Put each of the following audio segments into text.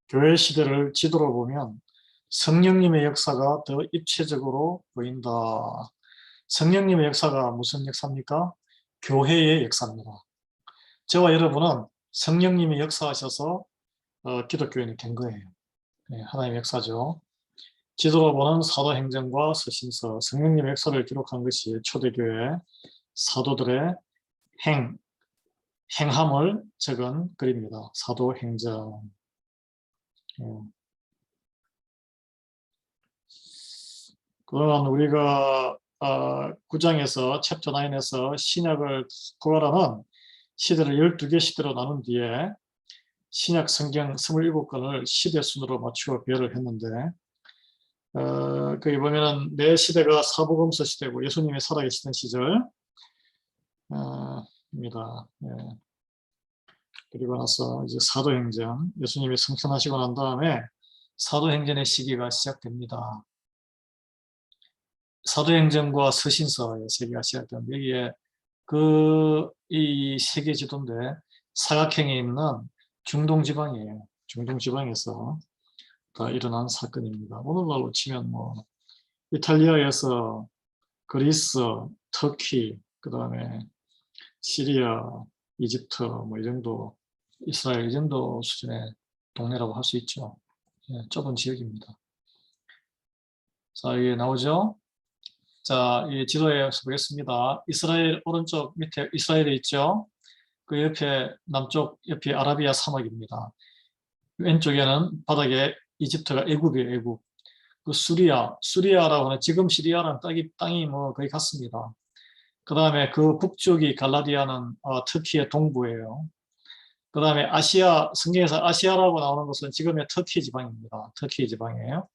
교회 시대를 지도로 보면 성령님의 역사가 더 입체적으로 보인다. 성령님의 역사가 무슨 역사입니까? 교회의 역사입니다. 저와 여러분은 성령님이 역사하셔서 기독교인이 된 거예요. 네, 하나님의 역사죠. 지도로 보는 사도행전과 서신서, 성령님의 역사를 기록한 것이 초대교회 사도들의 행함을 적은 글입니다. 사도행전. 그동안 우리가 9장에서 챕터 9에서 신약을 구하라는 시대를 12개 시대로 나눈 뒤에 신약 성경 27권을 시대 순으로 맞추어 배열을 했는데 거기 보면은 내 시대가 사복음서 시대고 예수님이 살아계시던 시절 입니다. 예. 그리고 나서 이제 사도행전, 예수님이 승천하시고 난 다음에 사도행전의 시기가 시작됩니다. 사도행전과 서신서의 시기가 시작됩니다. 여기에 이 세계 지도인데 사각형에 있는 중동 지방이에요. 중동 지방에서 다 일어난 사건입니다. 오늘날로 치면 뭐 이탈리아에서 그리스, 터키, 그 다음에 시리아, 이집트 뭐 이 정도, 이스라엘 이 정도 수준의 동네라고 할 수 있죠. 예, 좁은 지역입니다. 자, 이게 나오죠? 자, 이 지도에 보겠습니다. 이스라엘 오른쪽 밑에 이스라엘이 있죠? 그 옆에 남쪽 옆이 아라비아 사막입니다. 왼쪽에는 바닥에 이집트가 애국이에요, 애국. 그 수리아라고 하는 지금 시리아라는 땅이 뭐 거의 같습니다. 그 다음에 그 북쪽이 갈라디아는 터키의 동부예요. 그 다음에 아시아, 성경에서 아시아라고 나오는 것은 지금의 터키 지방입니다. 터키 지방이에요.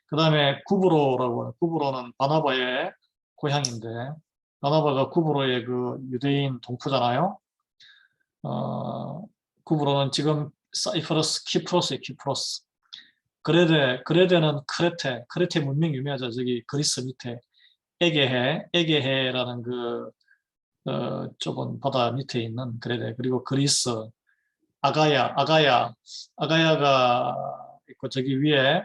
그 다음에 구브로라고 해요. 구브로는 바나바의 고향인데, 바나바가 구브로의 그 유대인 동포잖아요. 구브로는 지금 사이프러스, 키프로스의 키프로스. 그레데는 크레테 문명 유명하죠. 저기 그리스 밑에 에게해라는 그 좁은 바다 밑에 있는 그레데. 그리고 그리스, 아가야가 있고 저기 위에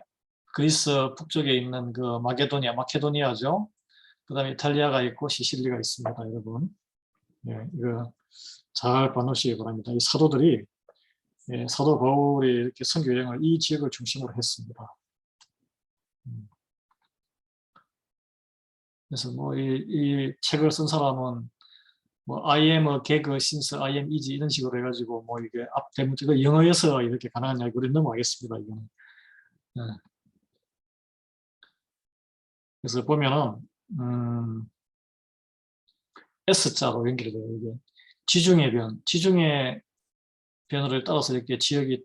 그리스 북쪽에 있는 그 마케도니아죠. 그 다음에 이탈리아가 있고 시실리가 있습니다, 여러분. 예, 이거 잘 봐놓으시기 바랍니다. 이 사도들이 사도 바울이 이렇게 선교 여행을 이 지역을 중심으로 했습니다. 그래서 뭐 이 책을 쓴 사람은 뭐 I am a gag since I am is 이런 식으로 해가지고 뭐 이게 앞대문 이거 영어에서 이렇게 가능한 이야기를 넘어가겠습니다. 이거는. 네. 그래서 보면은 S자로 연결이 돼요. 이게 지중해 변호를 따라서 이렇게 지역이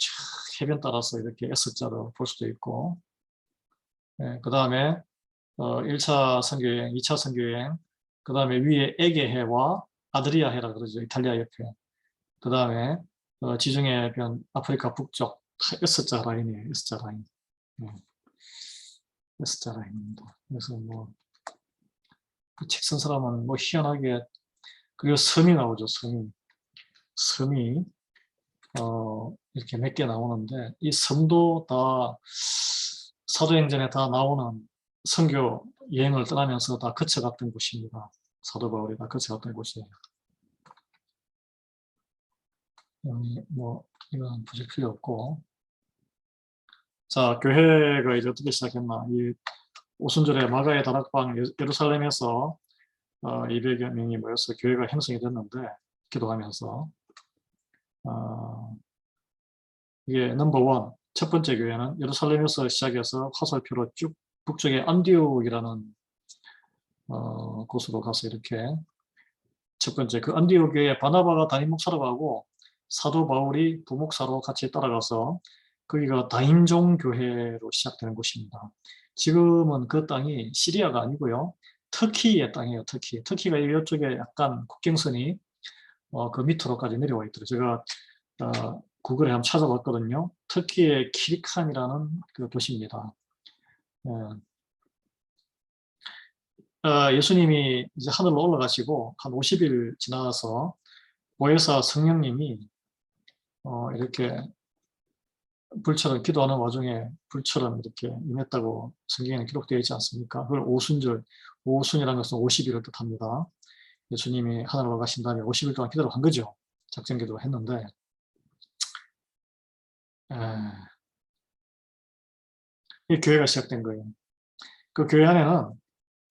해변 따라서 이렇게 S자로 볼 수도 있고, 그 다음에 1차 선교여행, 2차 선교여행, 그 다음에 위에 에게해와 아드리아해라 그러죠. 이탈리아 옆에. 그 다음에 지중해 변 아프리카 북쪽 S자 라인이에요. S자 라인. S자 라인입니다. 그래서 뭐 그 책 쓴 사람은 뭐 희한하게 그리고 섬이 나오죠. 섬이 이렇게 몇 개 나오는데 이 섬도 다 사도행전에 다 나오는 선교 여행을 떠나면서 다 거쳐갔던 곳입니다. 사도 바울이 다 거쳐갔던 곳이에요. 뭐 이건 보실 필요 없고, 자, 교회가 이제 어떻게 시작했나? 이 오순절에 마가의 다락방 예루살렘에서 200여 명이 모여서 교회가 형성이 됐는데, 기도하면서 이게 넘버원, 첫 번째 교회는 예루살렘에서 시작해서 화살표로 쭉 북쪽에 안디옥이라는 곳으로 가서 이렇게 첫 번째 그 안디옥 교회 바나바가 담임 목사로 가고 사도 바울이 부목사로 같이 따라가서 거기가 다인종 교회로 시작되는 곳입니다. 지금은 그 땅이 시리아가 아니고요. 터키의 땅이에요. 터키가 이쪽에 약간 국경선이 그 밑으로까지 내려와 있더라고요. 제가 구글에 한번 찾아봤거든요. 터키의 키리칸이라는 그 도시입니다. 예수님이 이제 하늘로 올라가시고 한 50일 지나서 보혜사 성령님이 이렇게 불처럼 기도하는 와중에 불처럼 이렇게 임했다고 성경에는 기록되어 있지 않습니까? 그걸 오순절, 오순이라는 것은 50일을 뜻합니다. 예수님이 하늘로 가신 다음에 50일 동안 기도를 한 거죠. 작전 기도를 했는데 이 교회가 시작된 거예요. 그 교회 안에는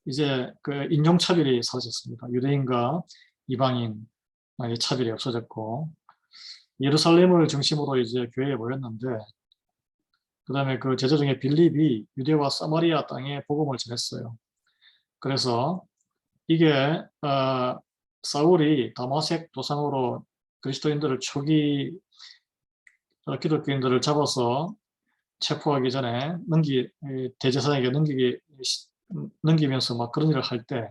이제 그 인종차별이 사라졌습니다. 유대인과 이방인 차별이 없어졌고 예루살렘을 중심으로 이제 교회에 모였는데 그 다음에 그 제자 중에 빌립이 유대와 사마리아 땅에 복음을 전했어요. 그래서 이게 사울이 다마색 도상으로 그리스도인들을 초기 기독교인들을 잡아서 체포하기 전에 대제사장에게 넘기면서 막 그런 일을 할 때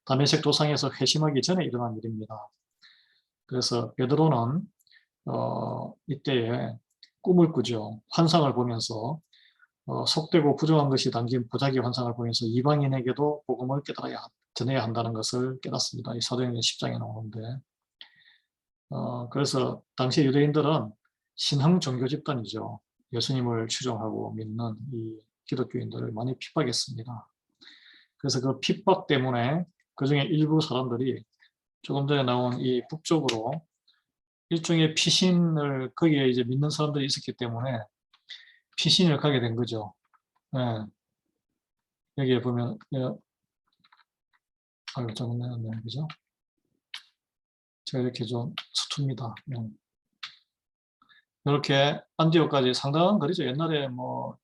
다메섹 도상에서 회심하기 전에 일어난 일입니다. 그래서 베드로는 이때에 꿈을 꾸죠. 환상을 보면서 속되고 부정한 것이 담긴 보자기 환상을 보면서 이방인에게도 복음을 전해야 한다는 것을 깨닫습니다. 이 사도행전 10장에 나오는데 그래서 당시 유대인들은 신흥 종교 집단이죠. 예수님을 추종하고 믿는 이 기독교인들을 많이 핍박했습니다. 그래서 그 핍박 때문에 그중에 일부 사람들이 조금 전에 나온 이 북쪽으로 일종의 피신을 거기에 이제 믿는 사람들이 있었기 때문에 피신을 가게 된 거죠. 네. 여기에 보면 잘못했네, 그죠? 제가 이렇게 좀 서툽니다. 이렇게 안디옥까지 상당한 거리죠. 옛날에 뭐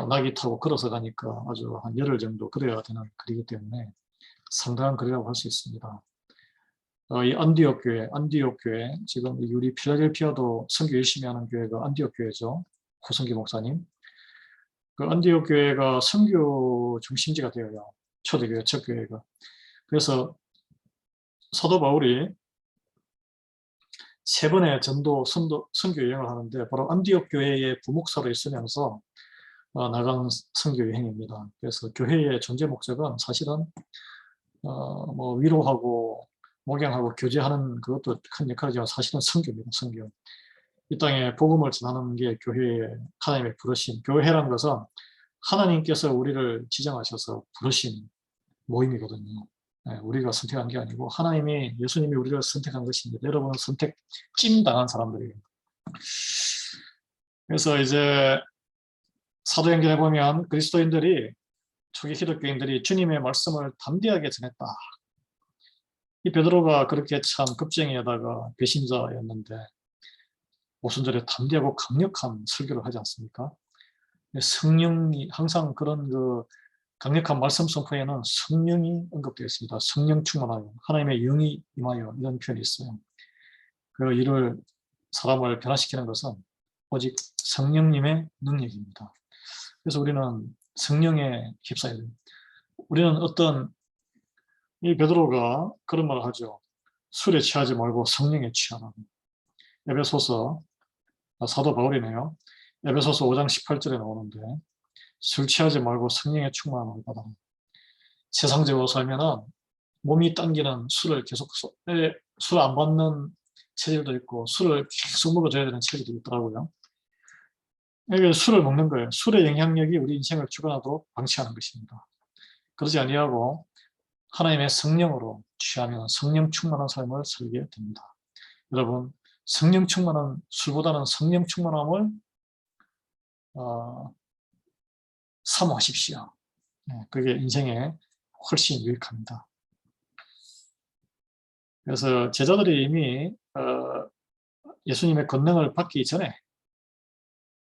낙이 타고 걸어서 가니까 아주 한 열흘 정도 걸어야 되는 거리이기 때문에 상당한 거리라고 할 수 있습니다. 이 안디옥 교회, 지금 우리 필라델피아도 선교 열심히 하는 교회가 안디옥 교회죠. 고성기 목사님. 그 안디옥 교회가 선교 중심지가 되어요. 초대교회, 첫 교회가. 그래서 사도 바울이 세 번의 전도 선교 여행을 하는데 바로 안디옥 교회의 부목사로 있으면서 나간 선교 여행입니다. 그래서 교회의 존재 목적은 사실은 뭐 위로하고 목양하고 교제하는 그것도 큰 역할이지만 사실은 선교입니다. 선교. 이 땅에 복음을 전하는 게 교회의 하나님의 부르심. 교회라는 것은 하나님께서 우리를 지정하셔서 부르신 모임이거든요. 우리가 선택한 게 아니고 예수님이 우리를 선택한 것입니다. 여러분은 선택 찜당한 사람들이에요. 그래서 이제 사도행전에 보면 그리스도인들이 초기 기독교인들이 주님의 말씀을 담대하게 전했다. 이 베드로가 그렇게 참 겁쟁이에다가 배신자였는데 오순절에 담대하고 강력한 설교를 하지 않습니까? 성령이 항상 그런 그 강력한 말씀 선포에는 성령이 언급되어 있습니다. 성령 충만하여 하나님의 영이 임하여 이런 표현이 있어요. 그 일을 사람을 변화시키는 것은 오직 성령님의 능력입니다. 그래서 우리는 성령에 휩싸여야 됩니다. 우리는 이 베드로가 그런 말을 하죠. 술에 취하지 말고 성령에 취하라. 에베소서 사도 바울이네요. 에베소서 5장 18절에 나오는데 술 취하지 말고 성령의 충만함을 받아라. 세상적으로 살면은 몸이 당기는 술을 계속 술 안 받는 체질도 있고 술을 계속 먹어줘야 되는 체질도 있더라고요. 이게 술을 먹는 거예요. 술의 영향력이 우리 인생을 주관하도록 방치하는 것입니다. 그러지 아니하고 하나님의 성령으로 취하면 성령 충만한 삶을 살게 됩니다. 여러분, 성령 충만한 술보다는 성령 충만함을 사모하십시오. 그게 인생에 훨씬 유익합니다. 그래서 제자들이 이미 예수님의 권능을 받기 전에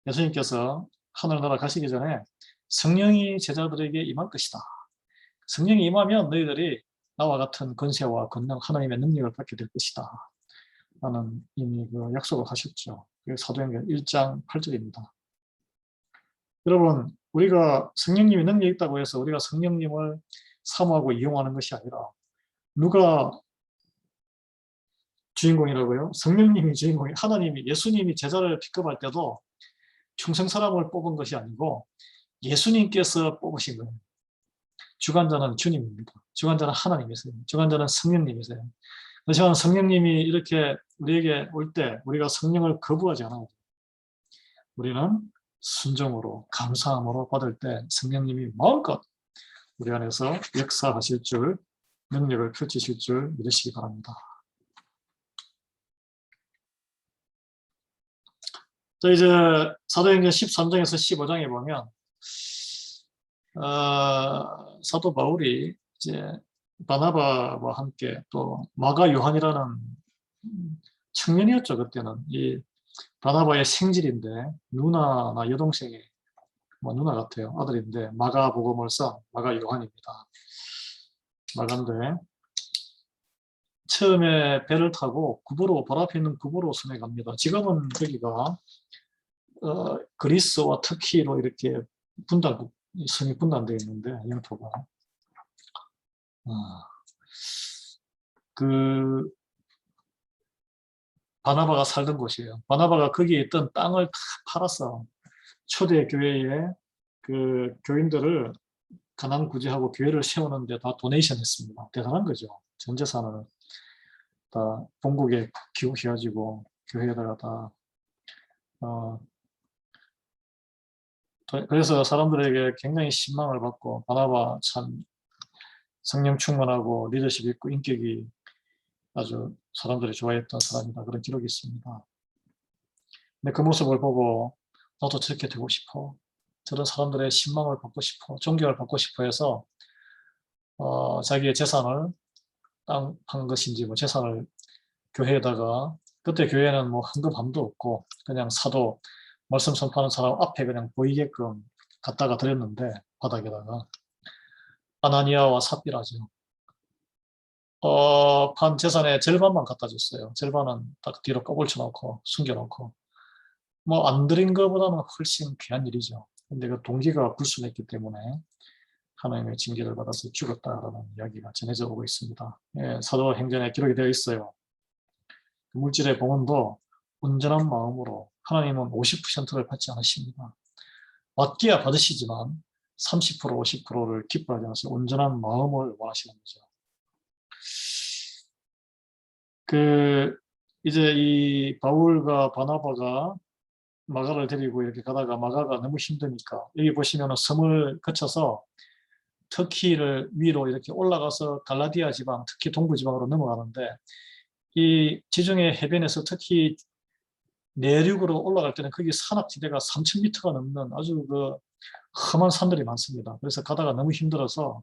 예수님께서 하늘나라 가시기 전에 성령이 제자들에게 임할 것이다. 성령이 임하면 너희들이 나와 같은 권세와 권능 하나님의 능력을 받게 될 것이다. 라는 이미 그 약속을 하셨죠. 그게 사도행전 1장 8절입니다. 여러분, 우리가 성령님이 능력이 있다고 해서 우리가 성령님을 사모하고 이용하는 것이 아니라 누가 주인공이라고요? 성령님이 주인공이 하나님이 예수님이 제자를 픽업할 때도 충성 사람을 뽑은 것이 아니고 예수님께서 뽑으신 거예요. 주관자는 주님입니다. 주관자는 하나님이세요. 주관자는 성령님이세요. 하지만 성령님이 이렇게 우리에게 올 때 우리가 성령을 거부하지 않아요. 우리는 순종으로 감사함으로 받을 때 성령님이 마음껏 우리 안에서 역사하실 줄, 능력을 펼치실 줄 믿으시기 바랍니다. 자, 이제 사도행전 13장에서 15장에 보면 사도 바울이 이제 바나바와 함께 또 마가 요한이라는 청년이었죠. 그때는 이 바나바의 생질인데 누나나 여동생의 누나 같아요. 아들인데 마가 복음을서 마가 요한입니다. 마가인데 처음에 배를 타고 구부로 바로 앞에 있는 구부로 섬에 갑니다. 지금은 거기가 그리스와 터키로 이렇게 섬이 분단되어 있는데 영토가 그 바나바가 살던 곳이에요. 바나바가 거기에 있던 땅을 다 팔아서 초대 교회에 그 교인들을 가난 구제하고 교회를 세우는데 다 도네이션 했습니다. 대단한 거죠. 전 재산을 다 본국에 기부해가지고 교회에다가 다 그래서 사람들에게 굉장히 신망을 받고 바나바 참 성령 충만하고 리더십 있고 인격이 아주 사람들이 좋아했던 사람이다. 그런 기록이 있습니다. 근데 그 모습을 보고 나도 저렇게 되고 싶어. 저런 사람들의 신망을 받고 싶어. 존경을 받고 싶어 해서 자기의 재산을 땅 판 것인지 뭐 재산을 교회에다가 그때 교회는 뭐 헌금함도 없고 그냥 사도 말씀 선포하는 사람 앞에 그냥 보이게끔 갖다가 드렸는데 바닥에다가 아나니아와 삽비라죠. 판 재산의 절반만 갖다 줬어요. 절반은 딱 뒤로 꺼불쳐 놓고 숨겨놓고 뭐 안 드린 것보다는 훨씬 귀한 일이죠. 근데 그 동기가 불순했기 때문에 하나님의 징계를 받아서 죽었다라는 이야기가 전해져 오고 있습니다. 예, 사도행전에 기록이 되어 있어요. 물질의 봉헌도 온전한 마음으로 하나님은 50%를 받지 않으십니다. 받기야 받으시지만 30% 50%를 기뻐하지 않으시고 온전한 마음을 원하시는 거죠. 이제 이 바울과 바나바가 마가를 데리고 이렇게 가다가 마가가 너무 힘드니까 여기 보시면은 섬을 거쳐서 터키를 위로 이렇게 올라가서 갈라디아 지방, 특히 동부 지방으로 넘어가는데 이 지중해 해변에서 특히 내륙으로 올라갈 때는 거기 산악지대가 3,000m가 넘는 아주 그 험한 산들이 많습니다. 그래서 가다가 너무 힘들어서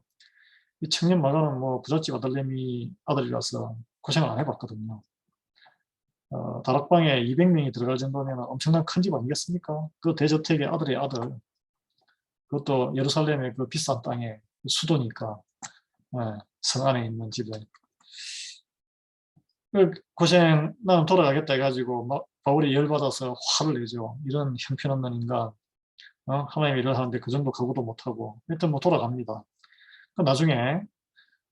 이 청년 마가는 뭐 부잣집 아들이라서 고생을 안 해봤거든요. 다락방에 200명이 들어갈 정도면 엄청난 큰 집 아니겠습니까? 그 대저택의 아들의 아들, 그것도 예루살렘의 그 비싼 땅에 수도니까 성 안에 있는 집에 고생 나는 돌아가겠다 해가지고 바울이 열받아서 화를 내죠. 이런 형편없는 인간, 하나님의 일을 하는데 그 정도 각오도 못하고 하여튼 뭐 돌아갑니다. 나중에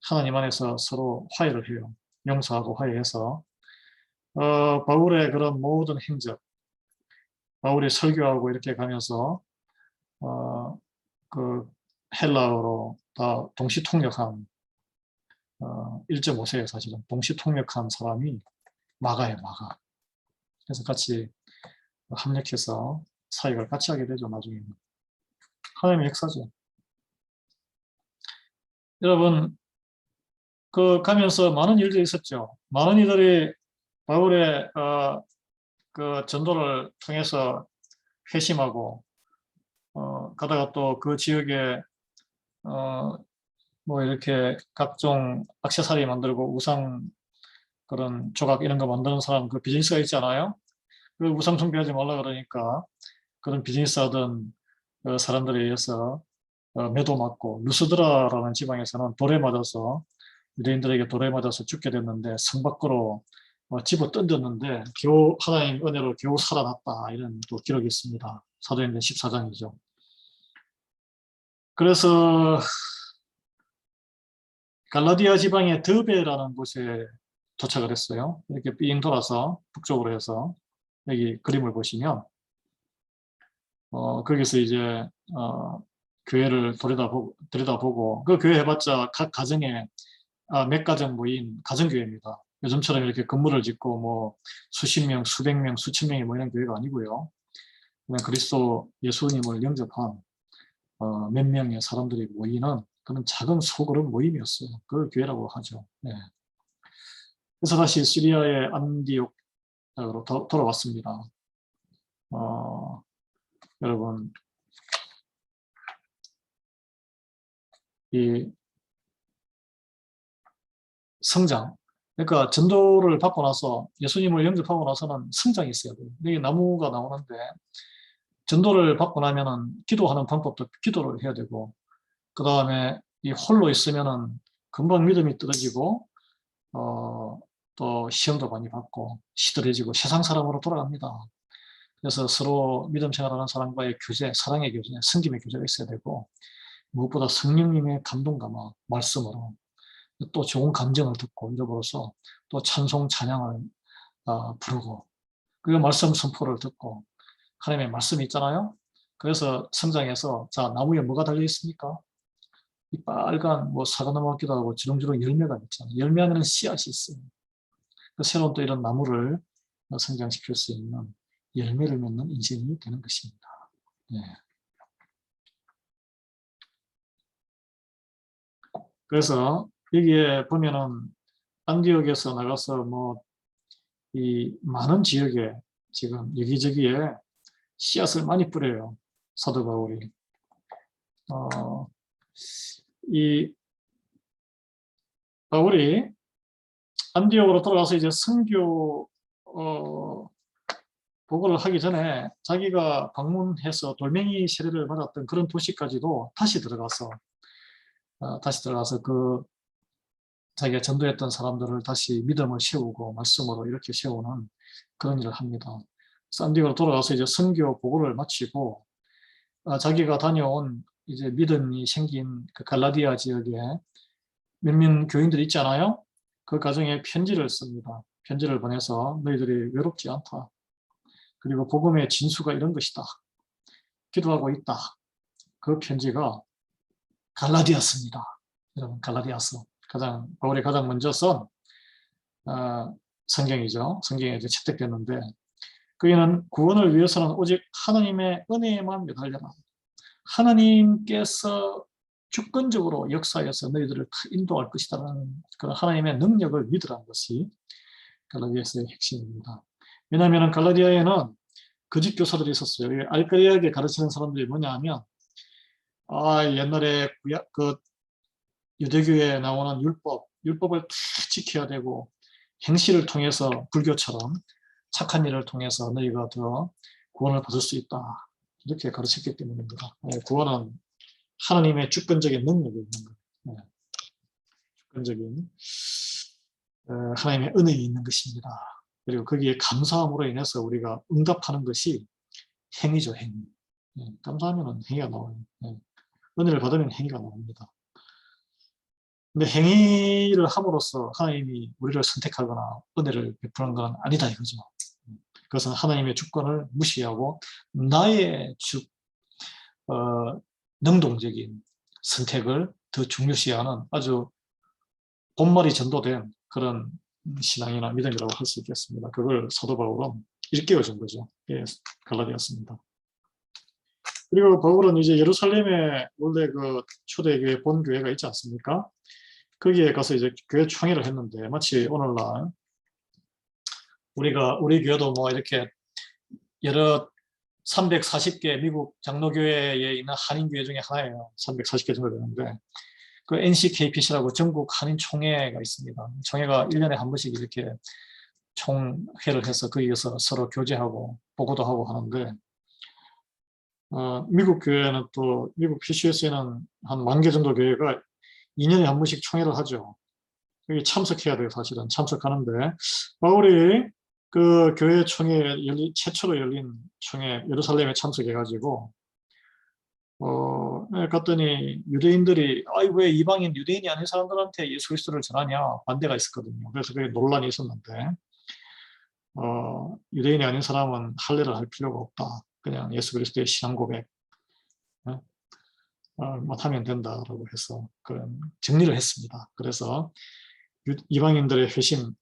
하나님 안에서 서로 화해를 해요. 용서하고 화해해서 바울의 그런 모든 행적, 바울이 설교하고 이렇게 가면서 그 헬라어로 다 동시 통역한 1.5세에 사실은 동시 통역한 사람이 마가예요, 마가. 그래서 같이 합력해서 사역을 같이 하게 되죠, 나중에는. 하나님의 역사죠. 여러분, 그 가면서 많은 일들이 있었죠. 많은 이들이 바울의 그 전도를 통해서 회심하고 가다가 또 그 지역에 뭐 이렇게 각종 액세서리 만들고 우상 그런 조각 이런 거 만드는 사람 그 비즈니스가 있잖아요. 그 우상 숭배하지 말라 그러니까 그런 비즈니스 하던 사람들에 의해서 매도 맞고 루스드라라는 지방에서는 돌에 맞아서 유대인들에게 돌에 맞아서 죽게 됐는데 성 밖으로 집어 던졌는데 겨우 하나님 은혜로 겨우 살아났다 이런 또 기록이 있습니다. 사도행전 14장이죠. 그래서 갈라디아 지방의 드베라는 곳에 도착을 했어요. 이렇게 삥 돌아서 북쪽으로 해서 여기 그림을 보시면 거기서 이제 교회를 들여다보고 그 교회 해봤자 각 가정에 몇 가정 모인 가정교회입니다. 요즘처럼 이렇게 건물을 짓고 뭐 수십 명, 수백 명, 수천 명이 모이는 교회가 아니고요. 그냥 그리스도 예수님을 영접한 몇 명의 사람들이 모이는 그런 작은 소그룹 모임이었어요. 그걸 교회라고 하죠. 네. 그래서 다시 시리아의 안디옥으로 돌아왔습니다. 여러분, 이 성장, 그러니까 전도를 받고 나서 예수님을 영접하고 나서는 성장이 있어야 돼요. 여기 나무가 나오는데 전도를 받고 나면은 기도하는 방법도 기도를 해야 되고, 그 다음에 이 홀로 있으면은 금방 믿음이 떨어지고 또 시험도 많이 받고 시들해지고 세상 사람으로 돌아갑니다. 그래서 서로 믿음 생활하는 사람과의 교제, 사랑의 교제, 섬김의 교제가 있어야 되고, 무엇보다 성령님의 감동감화 말씀으로 또 좋은 감정을 듣고 읽어보로서 또 찬송 찬양을 부르고, 그리고 말씀 선포를 듣고 하나님의 말씀이 있잖아요. 그래서 성장해서, 자, 나무에 뭐가 달려 있습니까? 이 빨간 뭐 사과나무 같기도 하고 주렁주렁 열매가 있잖아요. 열매하면 씨앗이 있어요. 그 새로운 또 이런 나무를 성장시킬 수 있는 열매를 맺는 인생이 되는 것입니다. 네. 그래서 여기에 보면은 안디옥에서 나가서 뭐 이 많은 지역에 지금 여기저기에 씨앗을 많이 뿌려요. 사도 바울이. 이 바울이 안디옥으로 돌아가서 이제 선교 보고를 하기 전에 자기가 방문해서 돌멩이 세례를 받았던 그런 도시까지도 다시 들어가서 그 자기가 전도했던 사람들을 다시 믿음을 세우고 말씀으로 이렇게 세우는 그런 일을 합니다. 안디옥으로 돌아가서 이제 선교 보고를 마치고 자기가 다녀온 이제 믿음이 생긴 그 갈라디아 지역에 몇몇 교인들이 있잖아요. 그 가정에 편지를 씁니다. 편지를 보내서 너희들이 외롭지 않다. 그리고 복음의 진수가 이런 것이다. 기도하고 있다. 그 편지가 갈라디아서입니다. 여러분, 갈라디아서. 바울이 가장 먼저 쓴 성경이죠. 성경에 이제 채택됐는데, 그에는 구원을 위해서는 오직 하나님의 은혜에만 매달려라. 하나님께서 주권적으로 역사에서 너희들을 인도할 것이다라는 그런 하나님의 능력을 믿으라는 것이 갈라디아서의 핵심입니다. 왜냐하면 갈라디아에는 거짓 교사들이 있었어요. 알까리하게 가르치는 사람들이 뭐냐 하면, 옛날에 그 유대교에 나오는 율법을 다 지켜야 되고, 행실을 통해서 불교처럼 착한 일을 통해서 너희가 더 구원을 받을 수 있다. 이렇게 가르쳤기 때문입니다. 구원은 하나님의 주권적인 능력이 있는 거예요. 주권적인 하나님의 은혜에 있는 것입니다. 그리고 거기에 감사함으로 인해서 우리가 응답하는 것이 행위죠, 행위. 감사하면 행위가 나와요. 은혜를 받으면 행위가 나옵니다. 근데 행위를 함으로써 하나님이 우리를 선택하거나 은혜를 베푸는 건 아니다 이거죠. 그것은 하나님의 주권을 무시하고 나의 능동적인 선택을 더 중요시하는 아주 본말이 전도된 그런 신앙이나 믿음이라고 할 수 있겠습니다. 그걸 사도 바울은 일깨워준 거죠. 예, 갈라디아서입니다. 그리고 바울은 이제 예루살렘에 원래 그 초대교회 본교회가 있지 않습니까? 거기에 가서 이제 교회 총회를 했는데, 마치 오늘날 우리 교회도 뭐 이렇게 여러 340개 미국 장로교회에 있는 한인교회 중에 하나예요. 340개 정도 되는데, 그 NCKPC라고 전국 한인총회가 있습니다. 총회가 1년에 한 번씩 이렇게 총회를 해서 거기에서 서로 교제하고 보고도 하고 하는데, 미국 교회는 또 미국 PCS에는 한 10,000개 정도 교회가 2년에 한 번씩 총회를 하죠. 여기 참석해야 돼요. 사실은 참석하는데, 바울이 그 교회 총회 최초로 열린 총회 예루살렘에 참석해가지고 갔더니 유대인들이 왜 이방인 유대인이 아닌 사람들한테 예수 그리스도를 전하냐 반대가 있었거든요. 그래서 그게 논란이 있었는데 유대인이 아닌 사람은 할례를 할 필요가 없다. 그냥 예수 그리스도의 신앙 고백 하면 된다라고 해서 그런 정리를 했습니다. 그래서 이방인들의 회심,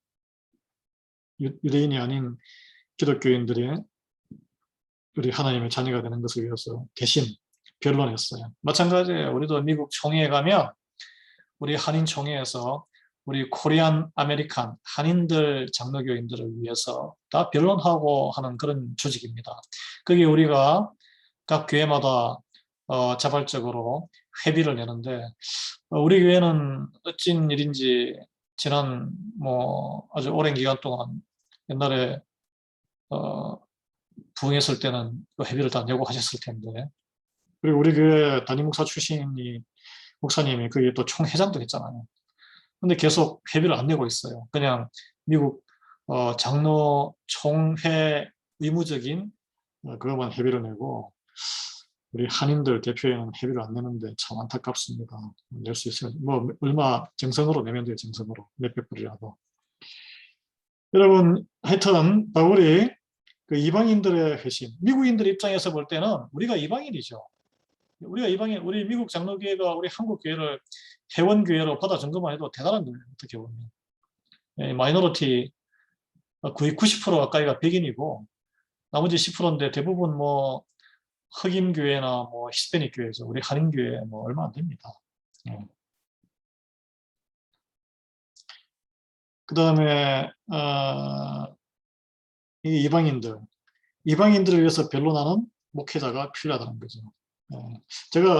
유대인이 아닌 기독교인들의 우리 하나님의 자녀가 되는 것을 위해서 대신 변론했어요. 마찬가지예요. 우리도 미국 총회에 가면 우리 한인 총회에서 우리 코리안 아메리칸 한인들 장로교인들을 위해서 다 변론하고 하는 그런 조직입니다. 그게 우리가 각 교회마다 자발적으로 회비를 내는데 우리 교회는 어찐 일인지 지난 뭐 아주 오랜 기간 동안 옛날에 부흥했을 때는 그 회비를 다 내고 하셨을 텐데 그리고 우리 교회 담임 목사 출신이 목사님이 그게 또 총회장도 했잖아요. 근데 계속 회비를 안 내고 있어요. 그냥 미국 장로 총회 의무적인 그것만 회비를 내고 우리 한인들 대표회는 회비를 안 내는데 참 안타깝습니다. 낼 수 있어요. 뭐 얼마 정성으로 내면 돼요. 정성으로 몇백 불이라도. 여러분 하여튼 바울이 그 이방인들의 회심, 미국인들 입장에서 볼 때는 우리가 이방인이죠. 우리가 이방인, 우리 미국 장로교회가 우리 한국 교회를 회원교회로 받아준 것만 해도 대단한 거예요. 어떻게 보면. 마이너리티 거의 90% 가까이가 백인이고 나머지 10%인데 대부분 뭐 흑인 교회나 뭐 히스패닉 교회죠. 우리 한인 교회 뭐 얼마 안 됩니다. 그 다음에 이 이방인들을 위해서 변론하는 목회자가 필요하다는 거죠.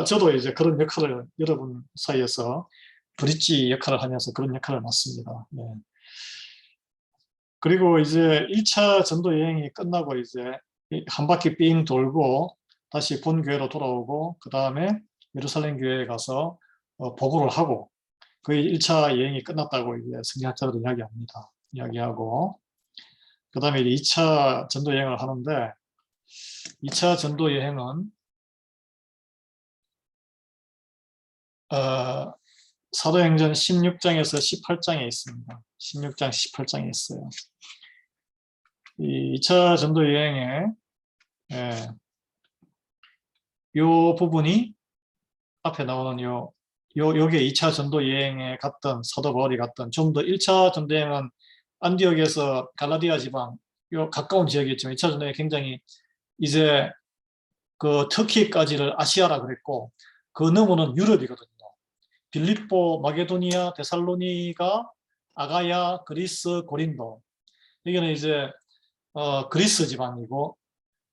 저도 이제 그런 역할을 여러분 사이에서 브릿지 역할을 하면서 그런 역할을 맡습니다. 그리고 이제 1차 전도 여행이 끝나고 이제 한 바퀴 삥 돌고 다시 본교회로 돌아오고 그 다음에 예루살렘 교회에 가서 보고를 하고 그 1차 여행이 끝났다고 이제 성경학자들은 이야기하고 그 다음에 2차 전도 여행을 하는데 2차 전도 여행은 사도행전 16장에서 18장에 있습니다. 16장, 18장에 있어요. 이 2차 전도 여행에 요 부분이 앞에 나오는 요게 2차 전도 여행에 갔던 사도 바울이 갔던 좀 더 1차 전도 여행은 안디옥에서 갈라디아 지방 요 가까운 지역이었지만 2차 전도 여행 굉장히 이제 그 터키까지를 아시아라 그랬고 그 너머는 유럽이거든요. 빌립보, 마게도니아, 데살로니가, 아가야, 그리스, 고린도. 여기는 이제 그리스 지방이고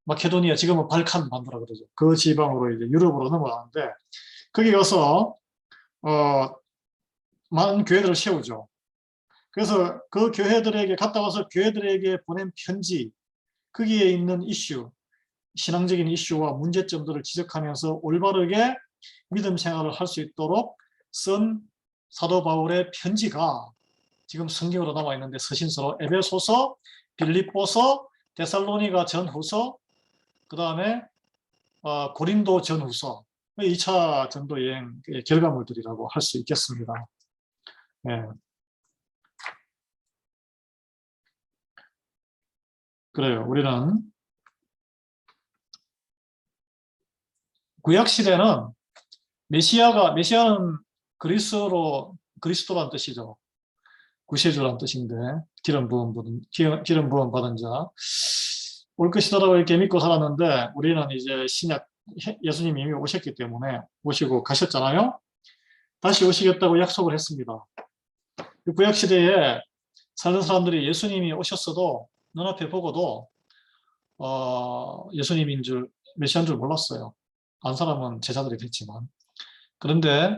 마케도니아 지금은 발칸 반도라 그러죠. 그 지방으로 이제 유럽으로 넘어가는데 거기 가서 많은 교회들을 세우죠. 그래서 그 교회들에게 갔다 와서 교회들에게 보낸 편지 거기에 있는 이슈 신앙적인 이슈와 문제점들을 지적하면서 올바르게 믿음 생활을 할 수 있도록 쓴 사도 바울의 편지가 지금 성경으로 남아 있는데 서신서로 에베소서, 빌립보서, 데살로니가 전후서, 그 다음에 고린도 전후서 2차 전도 여행 결과물들이라고 할 수 있겠습니다. 그래요. 우리는 구약 시대는 메시아는 그리스도란 뜻이죠. 구세주란 뜻인데 기름 부음 받은 자 올 것이다라고 이렇게 믿고 살았는데 우리는 이제 신약 예수님이 이미 오셨기 때문에 오시고 가셨잖아요. 다시 오시겠다고 약속을 했습니다. 구약 시대에 살던 사람들이 예수님이 오셨어도 눈앞에 보고도 예수님인 줄 메시아인 줄 몰랐어요. 안 사람은 제자들이 됐지만 그런데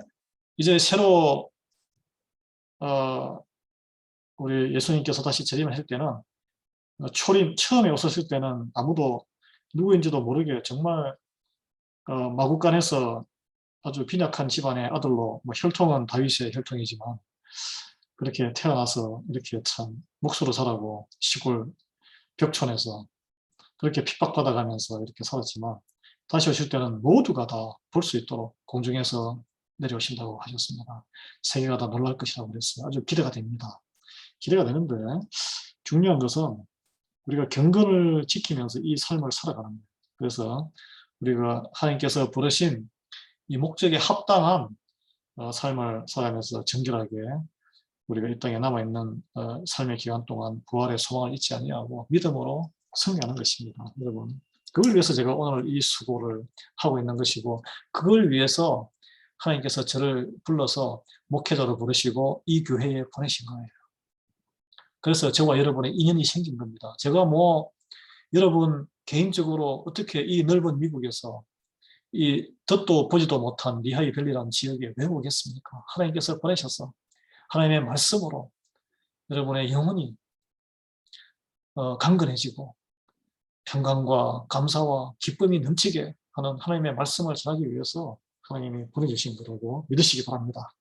이제 새로 우리 예수님께서 다시 재림하실 때는 처음에 오셨을 때는 아무도 누구인지도 모르게 정말 마구간에서 아주 빈약한 집안의 아들로 뭐 혈통은 다윗의 혈통이지만 그렇게 태어나서 이렇게 참 목수로 자라고 시골 벽촌에서 그렇게 핍박받아가면서 이렇게 살았지만 다시 오실 때는 모두가 다 볼 수 있도록 공중에서 내려오신다고 하셨습니다. 세계가 다 놀랄 것이라고 그랬어요. 아주 기대가 됩니다. 기대가 되는데 중요한 것은 우리가 경건을 지키면서 이 삶을 살아가는 거예요. 그래서 우리가 하나님께서 부르신 이 목적에 합당한 삶을 살아가면서 정결하게 우리가 이 땅에 남아있는 삶의 기간 동안 부활의 소망을 잊지 아니하고 믿음으로 승리하는 것입니다. 여러분 그걸 위해서 제가 오늘 이 수고를 하고 있는 것이고, 그걸 위해서 하나님께서 저를 불러서 목회자로 부르시고 이 교회에 보내신 거예요. 그래서 저와 여러분의 인연이 생긴 겁니다. 제가 뭐 여러분 개인적으로 어떻게 이 넓은 미국에서 이 듣도 보지도 못한 리하이 밸리라는 지역에 왜 오겠습니까? 하나님께서 보내셔서 하나님의 말씀으로 여러분의 영혼이 강건해지고 평강과 감사와 기쁨이 넘치게 하는 하나님의 말씀을 전하기 위해서 하나님이 보내주신 거라고 믿으시기 바랍니다.